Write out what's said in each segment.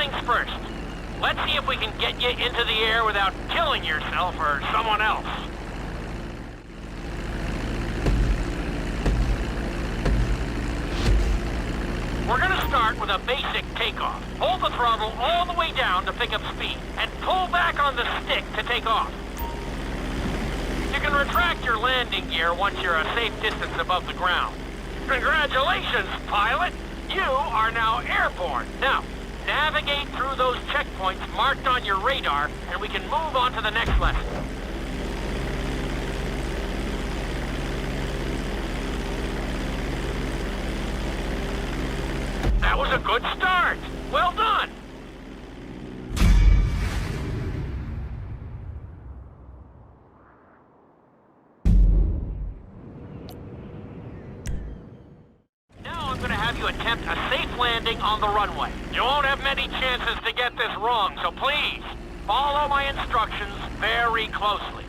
things first. Let's see if we can get you into the air without killing yourself or someone else. We're gonna start with a basic takeoff. Hold the throttle all the way down to pick up speed, and pull back on the stick to take off. You can retract your landing gear once you're a safe distance above the ground. Congratulations, pilot! You are now airborne. Now, navigate through those checkpoints marked on your radar, and we can move on to the next lesson. That was a good start. Well done. Now I'm going to have you attempt a safe landing on the runway. You won't have many chances to get this wrong, so please follow my instructions very closely.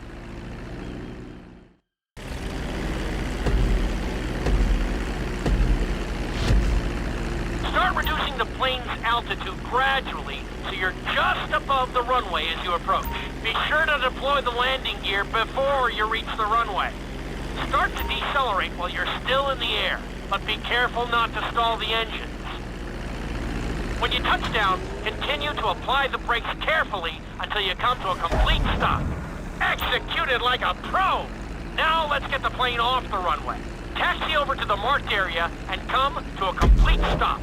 Start reducing the plane's altitude gradually so you're just above the runway as you approach. Be sure to deploy the landing gear before you reach the runway. Start to decelerate while you're still in the air, but be careful not to stall the engines. When you touch down, continue to apply the brakes carefully until you come to a complete stop. Executed like a pro! Now let's get the plane off the runway. Taxi over to the marked area and come to a complete stop.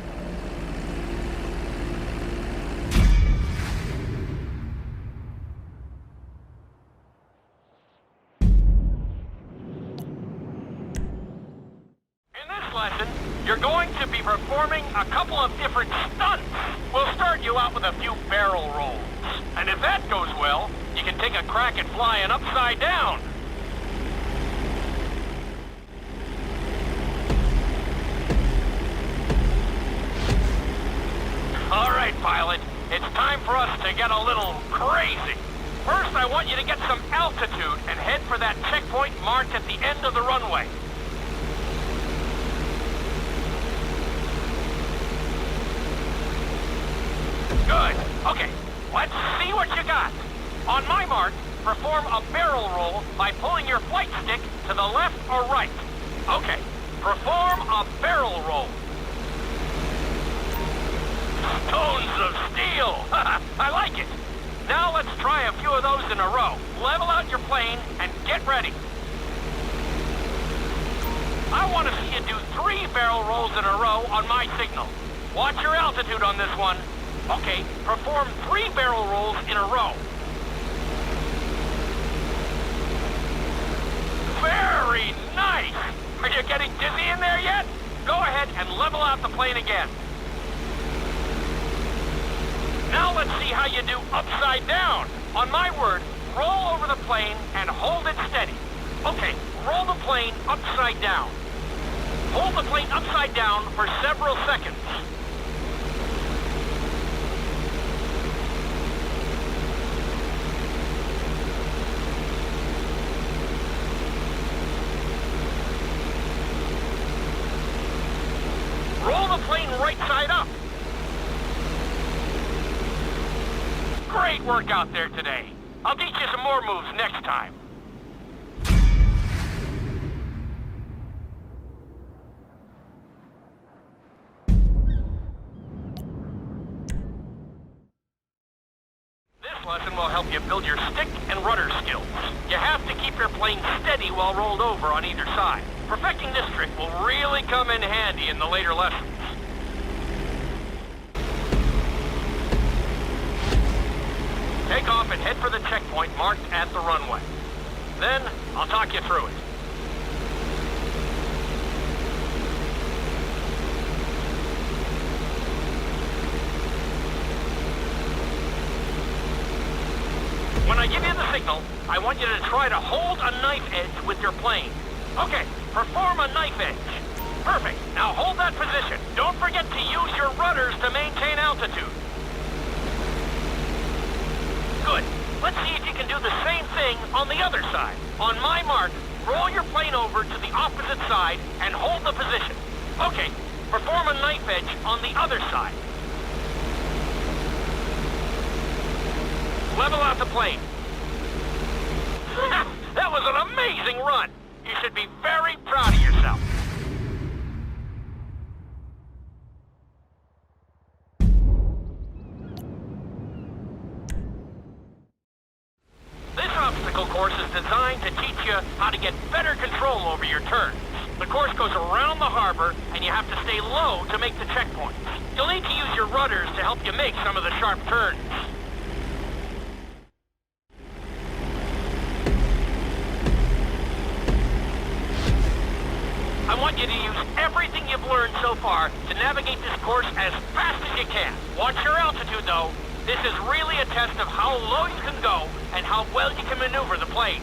Lesson, you're going to be performing a couple of different stunts. We'll start you out with a few barrel rolls. And if that goes well, you can take a crack at flying upside down. All right, pilot. It's time for us to get a little crazy. First, I want you to get some altitude and head for that checkpoint marked at the end of the runway. Good. Okay, let's see what you got. On my mark, perform a barrel roll by pulling your flight stick to the left or right. Okay, perform a barrel roll. Stones of steel! I like it. Now let's try a few of those in a row. Level out your plane and get ready. I want to see you do 3 barrel rolls in a row on my signal. Watch your altitude on this one. Okay, perform 3 barrel rolls in a row. Very nice! Are you getting dizzy in there yet? Go ahead and level out the plane again. Now let's see how you do upside down. On my word, roll over the plane and hold it steady. Okay, roll the plane upside down. Hold the plane upside down for several seconds. Roll the plane right side up. Great work out there today. I'll teach you some more moves next time. This lesson will help you build your stick and rudder skills. You have to keep your plane steady while rolled over on either side. Perfecting this trick will really come in handy in the later lessons. Take off and head for the checkpoint marked at the runway. Then, I'll talk you through it. When I give you the signal, I want you to try to hold a knife edge with your plane. Okay, perform a knife edge. Perfect. Now hold that position. Don't forget to use your rudders to maintain altitude. Good. Let's see if you can do the same thing on the other side. On my mark, roll your plane over to the opposite side and hold the position. Okay, perform a knife edge on the other side. Level out the plane. That was an amazing run. You should be very proud of yourself. This obstacle course is designed to teach you how to get better control over your turns. The course goes around the harbor, and you have to stay low to make the checkpoints. You'll need to use your rudders to help you make some of the sharp turns. I want you to use everything you've learned so far to navigate this course as fast as you can. Watch your altitude, though. This is really a test of how low you can go and how well you can maneuver the plane.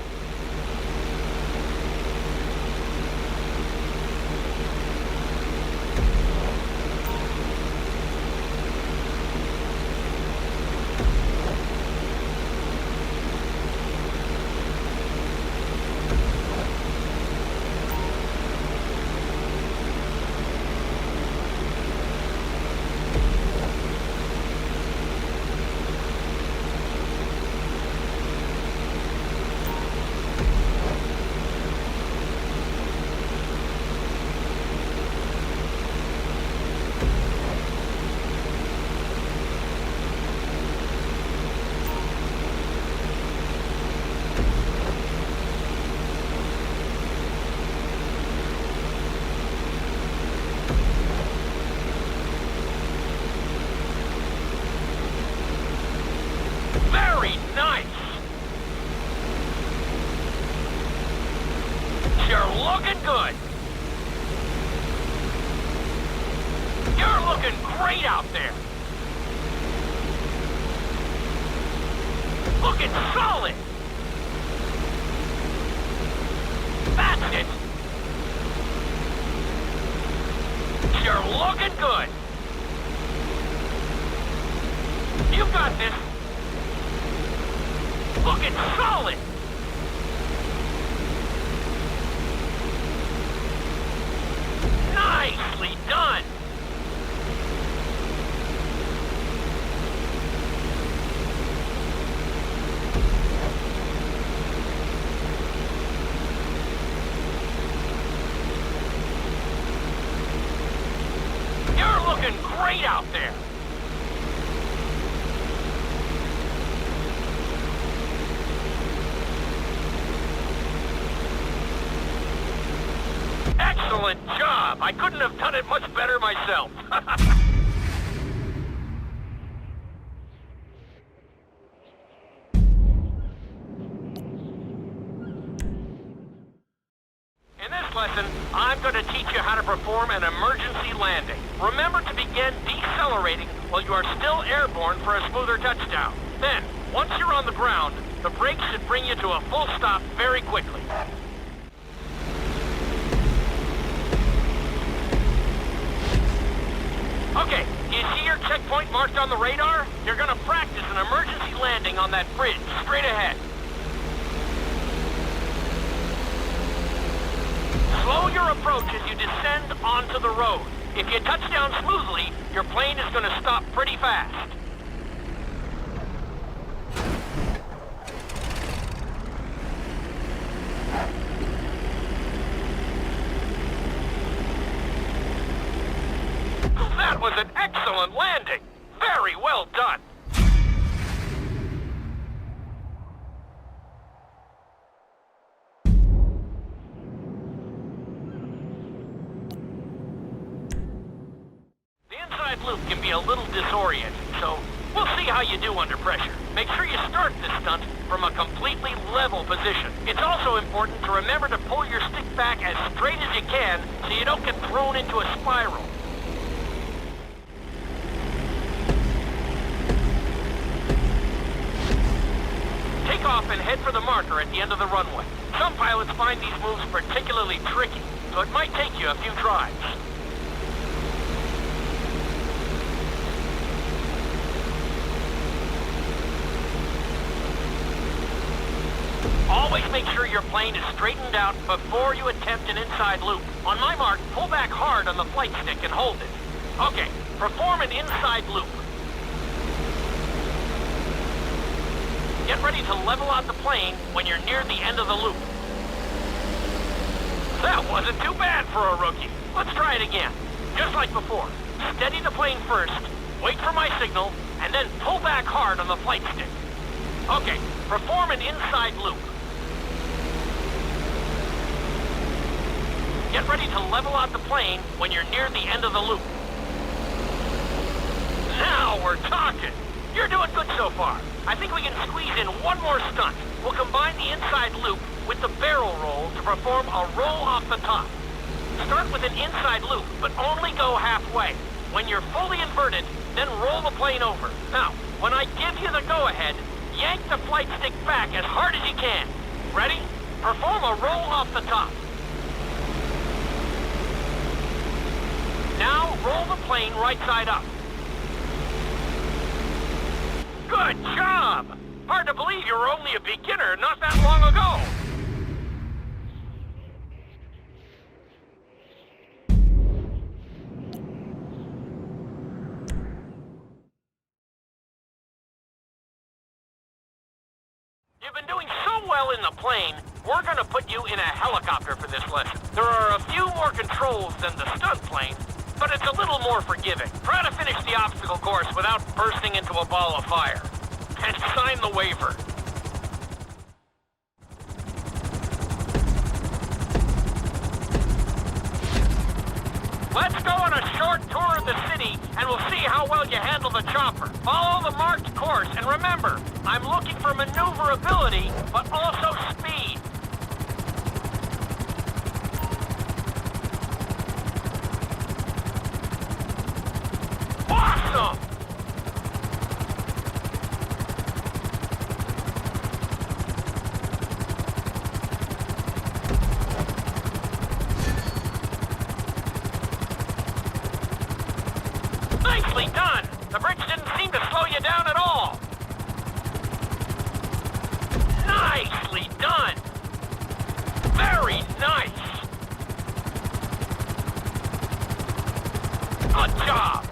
Looking good. You're looking great out there. Looking solid. That's it. You're looking good. You got this. Looking solid. Nicely done! You're looking great out there! Excellent job! I couldn't have done it much better myself. In this lesson, I'm going to teach you how to perform an emergency landing. Remember to begin decelerating while you are still airborne for a smoother touchdown. Then, once you're on the ground, the brakes should bring you to a full stop very quickly. Okay, you see your checkpoint marked on the radar? You're gonna practice an emergency landing on that bridge, straight ahead. Slow your approach as you descend onto the road. If you touch down smoothly, your plane is gonna stop pretty fast. That was an excellent landing! Very well done! The inside loop can be a little disorienting, so we'll see how you do under pressure. Make sure you start this stunt from a completely level position. It's also important to remember to pull your stick back as straight as you can so you don't get thrown into a spiral. Take off and head for the marker at the end of the runway. Some pilots find these moves particularly tricky, so it might take you a few tries. Always make sure your plane is straightened out before you attempt an inside loop. On my mark, pull back hard on the flight stick and hold it. Okay, perform an inside loop. Get ready to level out the plane when you're near the end of the loop. That wasn't too bad for a rookie. Let's try it again. Just like before. Steady the plane first, wait for my signal, and then pull back hard on the flight stick. Okay, perform an inside loop. Get ready to level out the plane when you're near the end of the loop. Now we're talking. You're doing good so far. I think we can squeeze in one more stunt. We'll combine the inside loop with the barrel roll to perform a roll off the top. Start with an inside loop, but only go halfway. When you're fully inverted, then roll the plane over. Now, when I give you the go-ahead, yank the flight stick back as hard as you can. Ready? Perform a roll off the top. Now, roll the plane right side up. Good job! Hard to believe you were only a beginner not that long ago. You've been doing so well in the plane, we're gonna put you in a helicopter for this lesson. There are a few more controls than the stunt plane, but it's a little more forgiving. Try to finish the obstacle course without bursting into a ball of fire. And sign the waiver. Let's go on a short tour of the city, and we'll see how well you handle the chopper. Follow the marked course, and remember, I'm looking for maneuverability, but also speed. Awesome! Nicely done! The bridge didn't seem to slow you down at all. Nicely done! Very nice! Good job!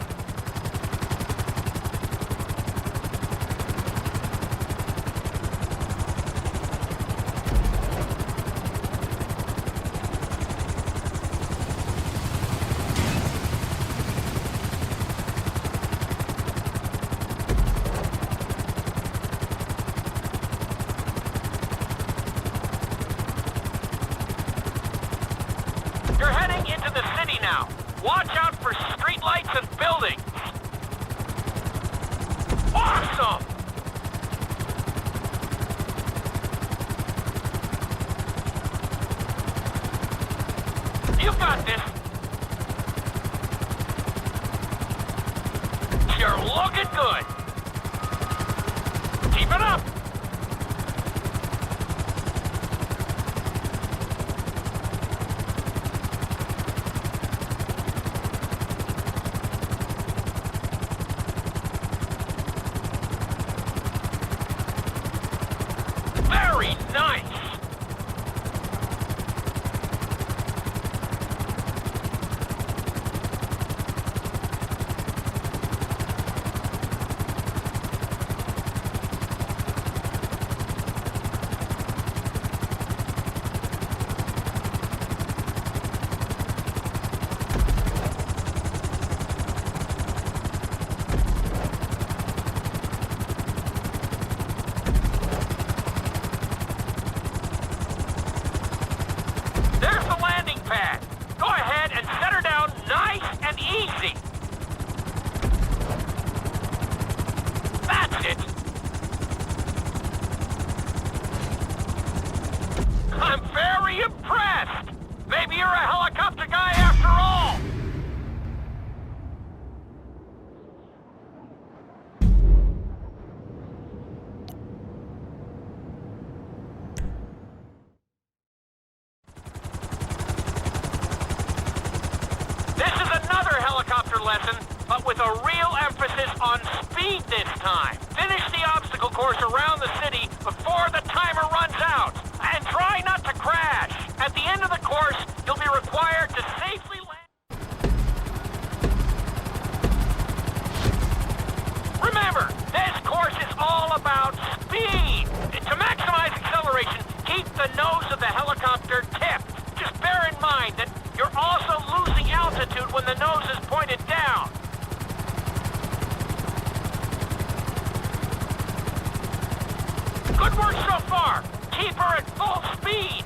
You're heading into the city now. Watch out for streetlights and buildings. Awesome! You got this. You're looking good. Keep it up. Very nice! There's the landing pad. Go ahead and set her down nice and easy. That's it. I'm very impressed. Maybe you're a helicopter guy after all. This is another helicopter lesson, but with a real emphasis on speed this time. Finish the obstacle course around the city before the timer runs out. And try not to crash. At the end of the course, you'll be required to safely land. Remember, this course is all about speed. the nose of the helicopter tipped. Just bear in mind that you're also losing altitude when the nose is pointed down. Good work so far. Keep her at full speed.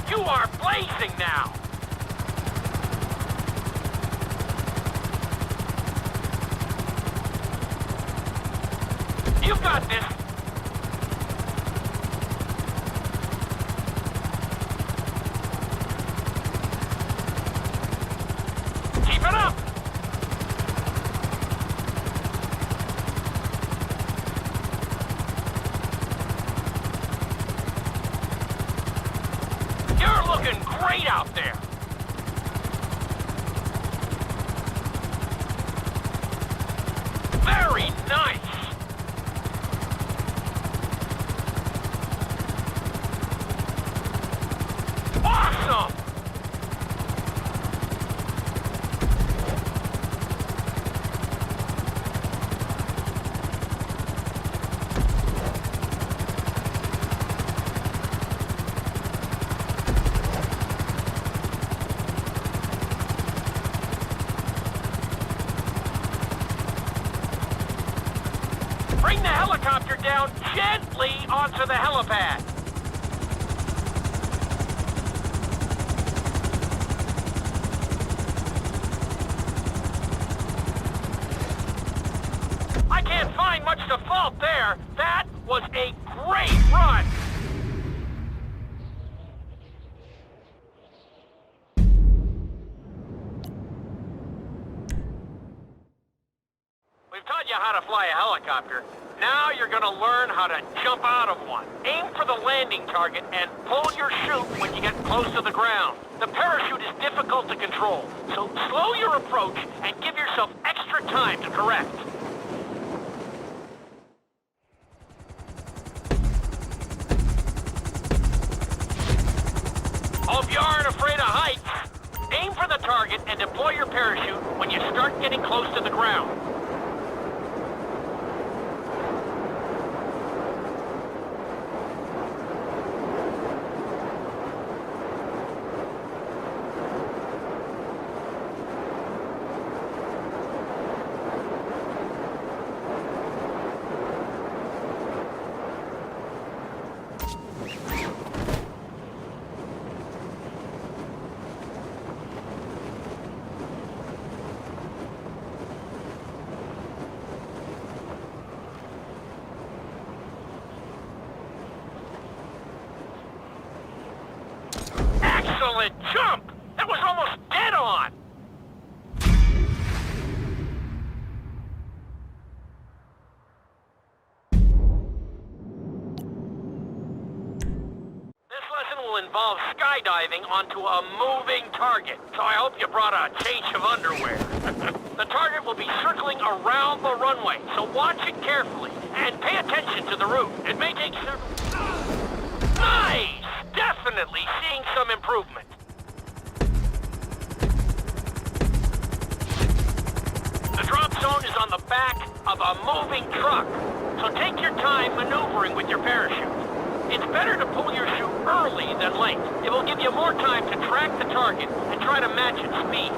You are blazing now! You've got this! Keep it up! Looking great out there. Very nice. Awesome. Bring the helicopter down gently onto the helipad. I can't find much to fault there. That was a great run. We've taught you how to fly a helicopter. Now you're gonna learn how to jump out of one. Aim for the landing target and pull your chute when you get close to the ground. The parachute is difficult to control, so slow your approach and give yourself extra time to correct. Hope you aren't afraid of heights. Aim for the target and deploy your parachute when you start getting close to the ground. Excellent jump! That was almost dead on! This lesson will involve skydiving onto a moving target, so I hope you brought a change of underwear. The target will be circling around the runway, so watch it carefully and pay attention to the route. It may take several... Nice! Definitely seeing some improvement. The drop zone is on the back of a moving truck, so take your time maneuvering with your parachute. It's better to pull your chute early than late. It will give you more time to track the target and try to match its speed.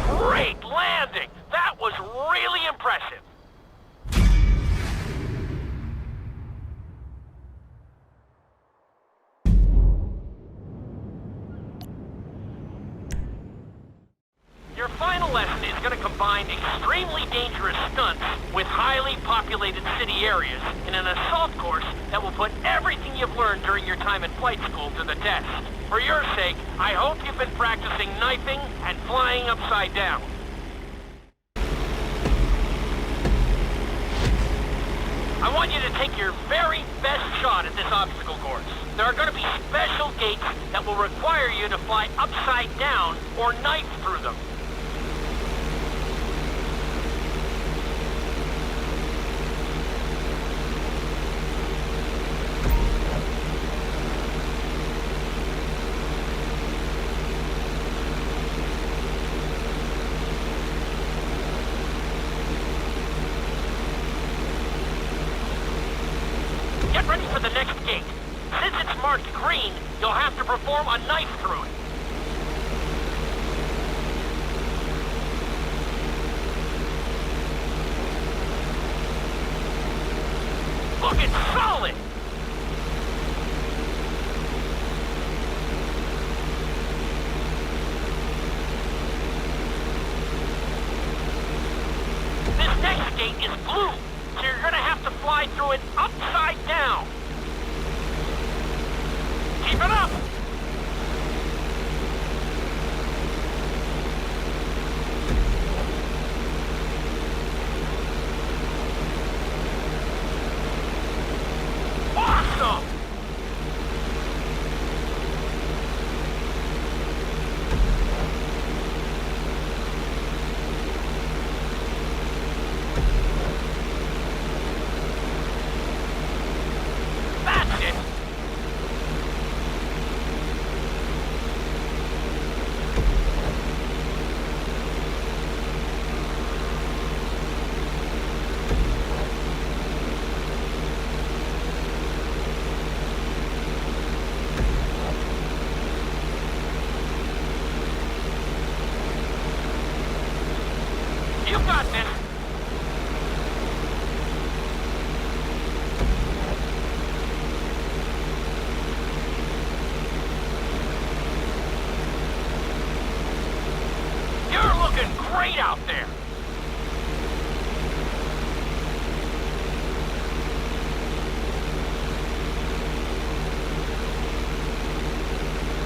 Great landing! That was really impressive. combined extremely dangerous stunts with highly populated city areas in an assault course that will put everything you've learned during your time at flight school to the test. For your sake, I hope you've been practicing knifing and flying upside down. I want you to take your very best shot at this obstacle course. There are going to be special gates that will require you to fly upside down or knife through them. Get ready for the next gate. Since it's marked green, you'll have to perform a knife through it. Look, it's solid! This next gate is blue, so you're gonna have to fly through it upside down. Keep it up! Awesome! That's it! You got this! You're looking great out there!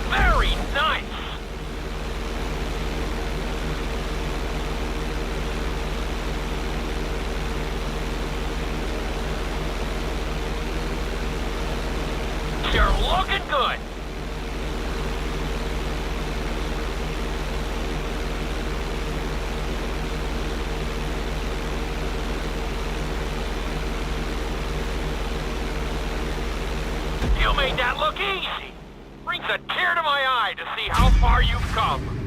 Very nice! You're looking good! You made that look easy! Brings a tear to my eye to see how far you've come.